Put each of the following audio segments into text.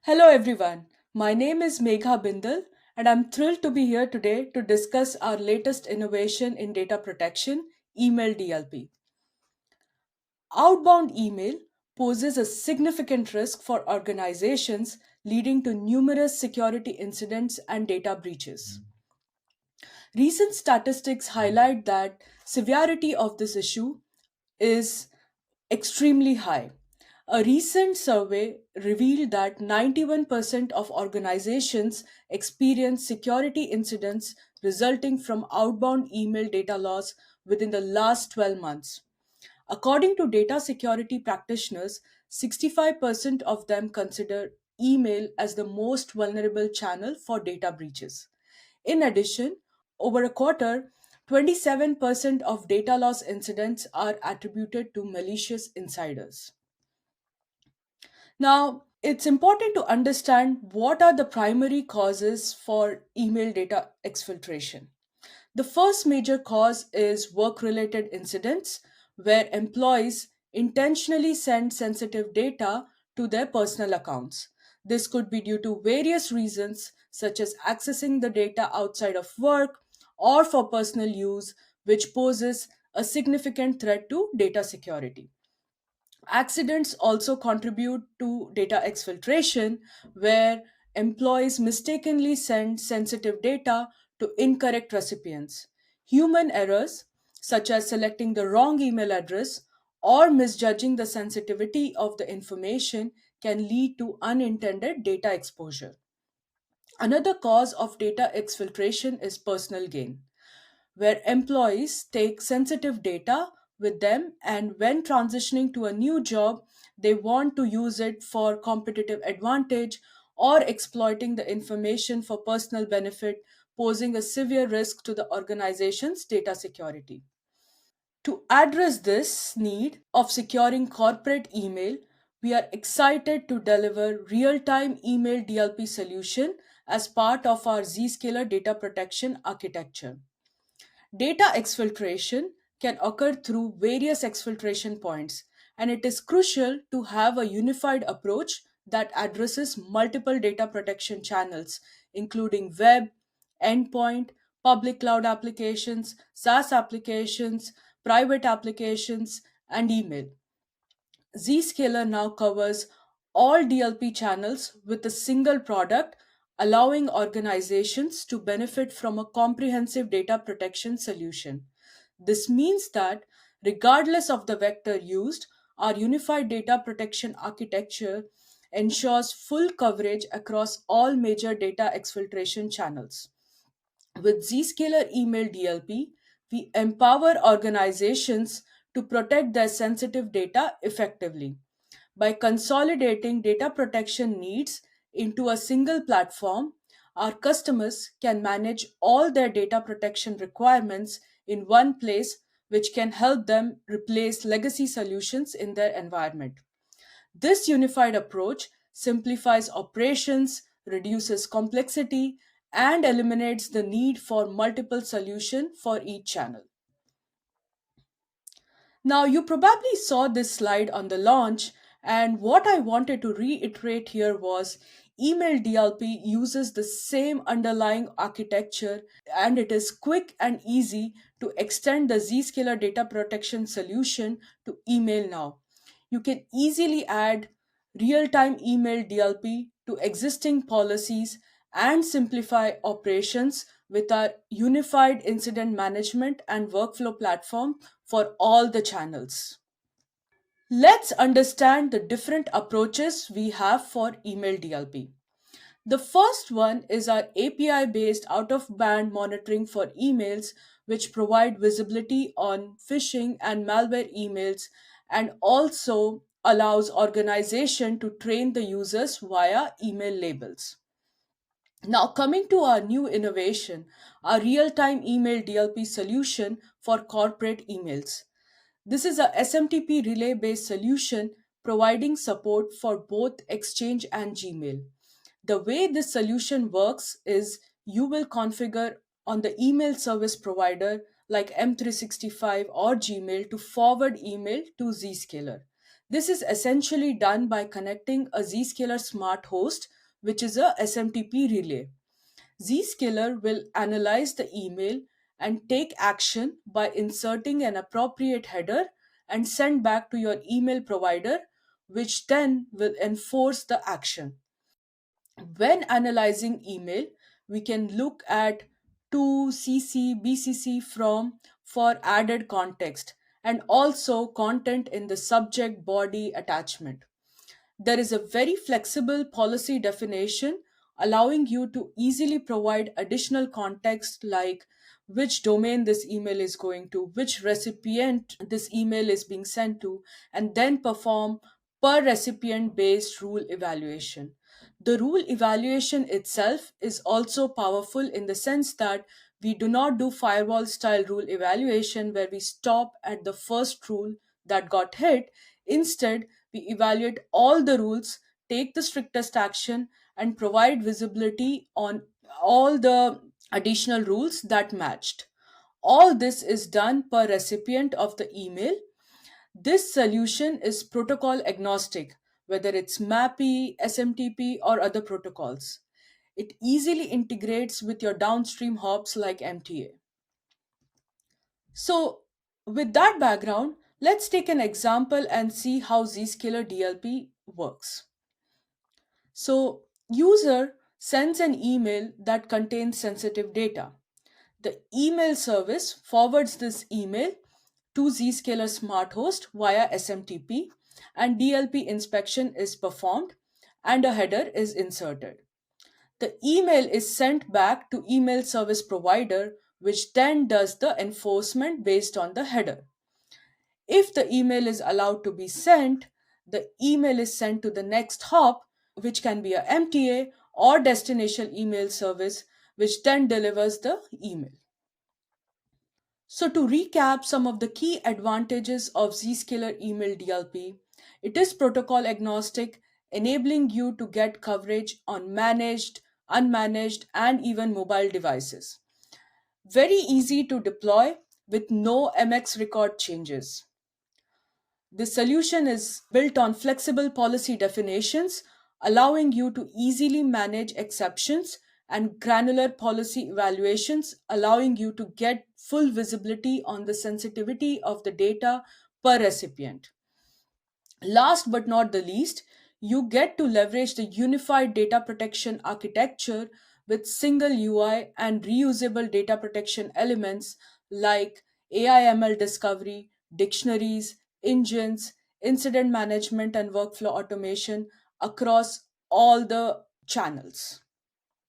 Hello everyone, my name is Megha Bindal and I'm thrilled to be here today to discuss our latest innovation in data protection, email DLP. Outbound email poses a significant risk for organizations, leading to numerous security incidents and data breaches. Recent statistics highlight that severity of this issue is extremely high. A recent survey revealed that 91% of organizations experience security incidents resulting from outbound email data loss within the last 12 months. According to data security practitioners, 65% of them consider email as the most vulnerable channel for data breaches. In addition, over a quarter, 27% of data loss incidents are attributed to malicious insiders. Now, it's important to understand what are the primary causes for email data exfiltration. The first major cause is work related incidents where employees intentionally send sensitive data to their personal accounts. This could be due to various reasons, such as accessing the data outside of work or for personal use, which poses a significant threat to data security. Accidents also contribute to data exfiltration, where employees mistakenly send sensitive data to incorrect recipients. Human errors, such as selecting the wrong email address or misjudging the sensitivity of the information, can lead to unintended data exposure. Another cause of data exfiltration is personal gain, where employees take sensitive data with them, and when transitioning to a new job, they want to use it for competitive advantage or exploiting the information for personal benefit, posing a severe risk to the organization's data security. To address this need of securing corporate email, we are excited to deliver real-time email DLP solution as part of our Zscaler data protection architecture. Data exfiltration can occur through various exfiltration points, and it is crucial to have a unified approach that addresses multiple data protection channels, including web, endpoint, public cloud applications, SaaS applications, private applications, and email. Zscaler now covers all DLP channels with a single product, allowing organizations to benefit from a comprehensive data protection solution. This means that, regardless of the vector used, our unified data protection architecture ensures full coverage across all major data exfiltration channels. With Zscaler Email DLP, we empower organizations to protect their sensitive data effectively. By consolidating data protection needs into a single platform, our customers can manage all their data protection requirements in one place, which can help them replace legacy solutions in their environment. This unified approach simplifies operations, reduces complexity, and eliminates the need for multiple solutions for each channel. Now, you probably saw this slide on the launch, and what I wanted to reiterate here was email DLP uses the same underlying architecture, and it is quick and easy to extend the Zscaler data protection solution to email now. You can easily add real time email DLP to existing policies and simplify operations with our unified incident management and workflow platform for all the channels. Let's understand the different approaches we have for email DLP. The first one is our API based out of band monitoring for emails, which provide visibility on phishing and malware emails and also allows organization to train the users via email labels. Now, coming to our new innovation, our real time email DLP solution for corporate emails. This is a SMTP relay based solution providing support for both Exchange and Gmail. The way this solution works is you will configure on the email service provider like M365 or Gmail to forward email to Zscaler. This is essentially done by connecting a Zscaler smart host, which is a SMTP relay. Zscaler will analyze the email and take action by inserting an appropriate header and send back to your email provider, which then will enforce the action. When analyzing email, we can look at to CC, BCC from for added context and also content in the subject body attachment. There is a very flexible policy definition allowing you to easily provide additional context like which domain this email is going to, which recipient this email is being sent to, and then perform per recipient based rule evaluation. The rule evaluation itself is also powerful in the sense that we do not do firewall style rule evaluation where we stop at the first rule that got hit. Instead, we evaluate all the rules, take the strictest action, and provide visibility on all the additional rules that matched. All this is done per recipient of the email. This solution is protocol agnostic, whether it's MAPI, SMTP, or other protocols. It easily integrates with your downstream hops like MTA. So, with that background, let's take an example and see how Zscaler DLP works. So, user sends an email that contains sensitive data. The email service forwards this email to Zscaler Smart Host via SMTP, and DLP inspection is performed and a header is inserted. The email is sent back to email service provider, which then does the enforcement based on the header. If the email is allowed to be sent, the email is sent to the next hop, which can be a MTA or destination email service, which then delivers the email. So, to recap some of the key advantages of Zscaler Email DLP, it is protocol agnostic, enabling you to get coverage on managed, unmanaged, and even mobile devices. Very easy to deploy with no MX record changes. The solution is built on flexible policy definitions, allowing you to easily manage exceptions and granular policy evaluations, allowing you to get full visibility on the sensitivity of the data per recipient. Last but not the least, you get to leverage the unified data protection architecture with single UI and reusable data protection elements like AIML discovery, dictionaries, engines, incident management, and workflow automation across all the channels.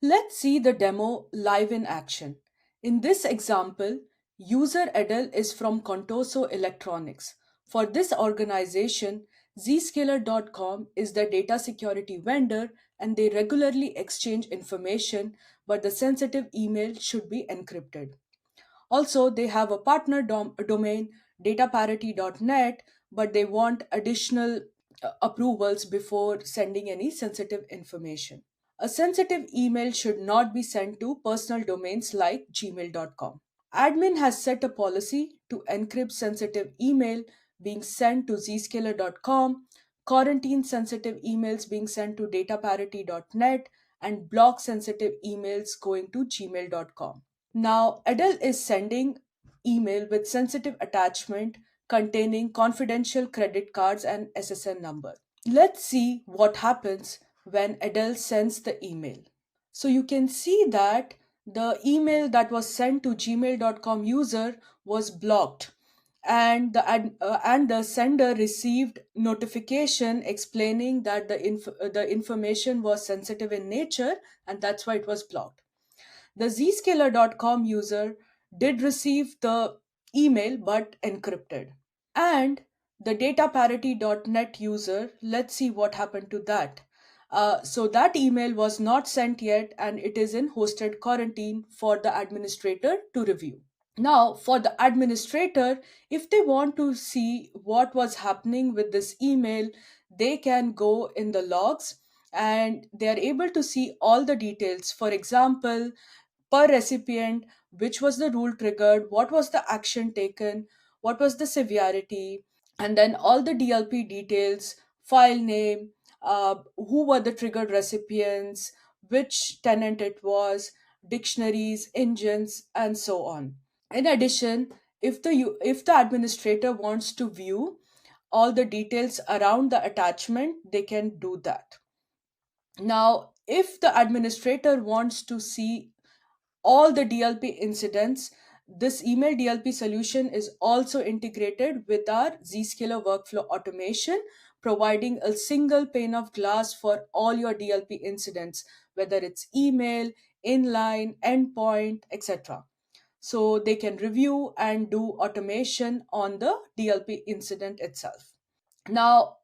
Let's see the demo live in action. In this example, user Adele is from Contoso Electronics. For this organization, Zscaler.com is the data security vendor and they regularly exchange information, but the sensitive email should be encrypted. Also, they have a partner domain, dataparity.net, but they want additional approvals before sending any sensitive information. A sensitive email should not be sent to personal domains like gmail.com. Admin has set a policy to encrypt sensitive email being sent to zscaler.com, quarantine sensitive emails being sent to dataparity.net, and block sensitive emails going to gmail.com. Now, Adele is sending email with sensitive attachment containing confidential credit cards and SSN number. Let's see what happens when Adele sends the email. So you can see that the email that was sent to gmail.com user was blocked and the sender received notification explaining that the information was sensitive in nature and that's why it was blocked. The zscaler.com user did receive the email but encrypted. And the dataparity.net user, let's see what happened to that. So that email was not sent yet and it is in hosted quarantine for the administrator to review. Now, for the administrator, if they want to see what was happening with this email, they can go in the logs and they are able to see all the details. For example, per recipient, which was the rule triggered, what was the action taken, what was the severity, and then all the DLP details, file name, who were the triggered recipients, which tenant it was, dictionaries, engines, and so on. In addition, if the administrator wants to view all the details around the attachment, they can do that. Now, if the administrator wants to see all the DLP incidents, this email DLP solution is also integrated with our Zscaler workflow automation, providing a single pane of glass for all your DLP incidents, whether it's email, inline, endpoint, etc. So they can review and do automation on the DLP incident itself. Now,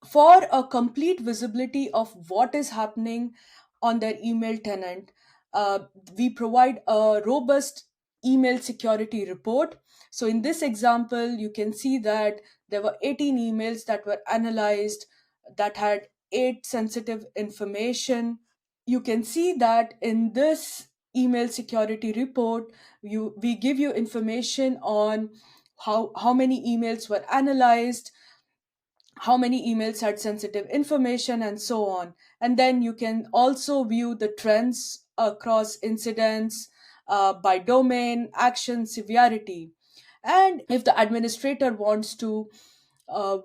for a complete visibility of what is happening on their email tenant, uh, we provide a robust email security report. So, in this example, you can see that there were 18 emails that were analyzed that had 8 sensitive information. You can see that in this email security report, we give you information on how many emails were analyzed, how many emails had sensitive information, and so on. And then you can also view the trends across incidents by domain, action, severity. And if the administrator wants to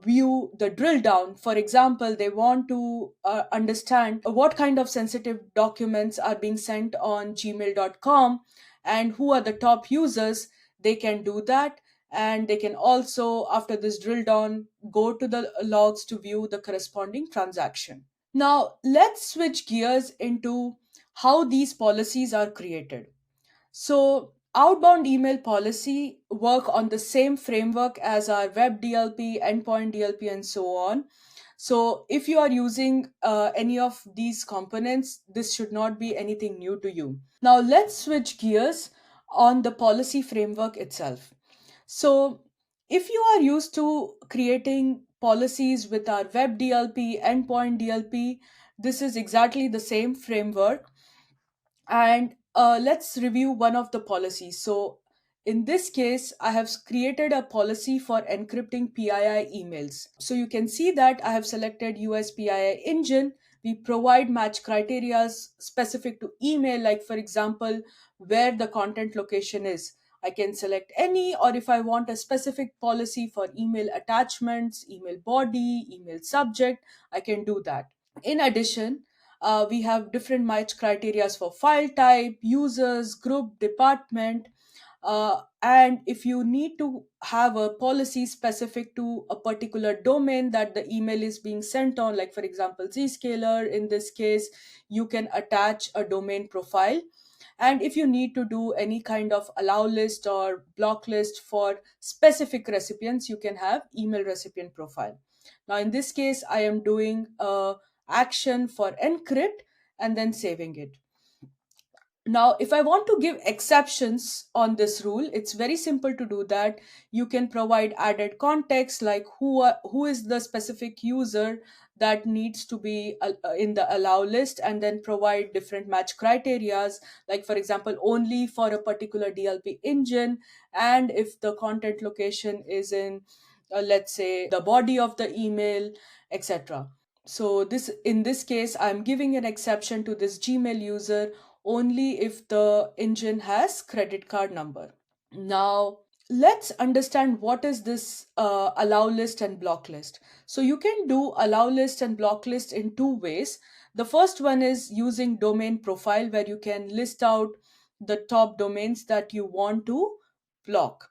view the drill down, for example, they want to understand what kind of sensitive documents are being sent on gmail.com and who are the top users, they can do that. And they can also, after this drill down, go to the logs to view the corresponding transaction. Now, let's switch gears into how these policies are created. So, outbound email policy work on the same framework as our web DLP, endpoint DLP, and so on. So, if you are using any of these components, this should not be anything new to you. Now, let's switch gears on the policy framework itself. So, if you are used to creating policies with our web DLP, endpoint DLP, this is exactly the same framework. And let's review one of the policies. So, in this case, I have created a policy for encrypting PII emails. So, you can see that I have selected US PII engine. We provide match criteria specific to email, like, for example, where the content location is. I can select any, or if I want a specific policy for email attachments, email body, email subject, I can do that. In addition, we have different match criteria for file type, users, group, department. And if you need to have a policy specific to a particular domain that the email is being sent on, like for example, Zscaler, in this case, you can attach a domain profile. And if you need to do any kind of allow list or block list for specific recipients, you can have email recipient profile. Now, in this case, I am doing a action for encrypt and then saving it. Now, if I want to give exceptions on this rule, it's very simple to do that. You can provide added context, like who is the specific user that needs to be in the allow list, and then provide different match criterias, like for example, only for a particular DLP engine, and if the content location is in, let's say, the body of the email, etc. So this, in this case, I'm giving an exception to this Gmail user only if the engine has credit card number. Now, let's understand what is this allow list and block list. So you can do allow list and block list in two ways. The first one is using domain profile, where you can list out the top domains that you want to block.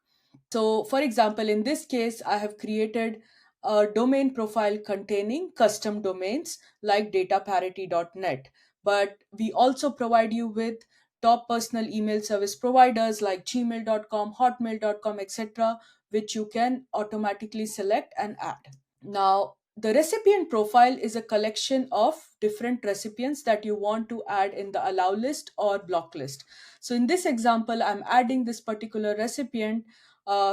So, for example, in this case, I have created a domain profile containing custom domains like dataparity.net. But we also provide you with top personal email service providers like gmail.com, hotmail.com, etc., which you can automatically select and add. Now, the recipient profile is a collection of different recipients that you want to add in the allow list or block list. So, in this example, I'm adding this particular recipient,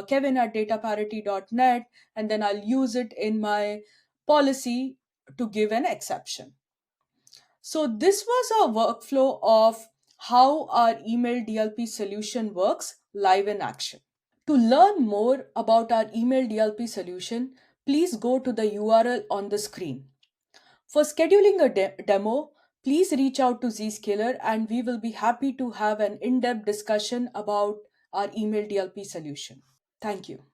Kevin at dataparity.net, and then I'll use it in my policy to give an exception. So, this was a workflow of how our email DLP solution works live in action. To learn more about our email DLP solution, please go to the URL on the screen. For scheduling a demo, please reach out to Zscaler and we will be happy to have an in depth discussion about our email DLP solution. Thank you.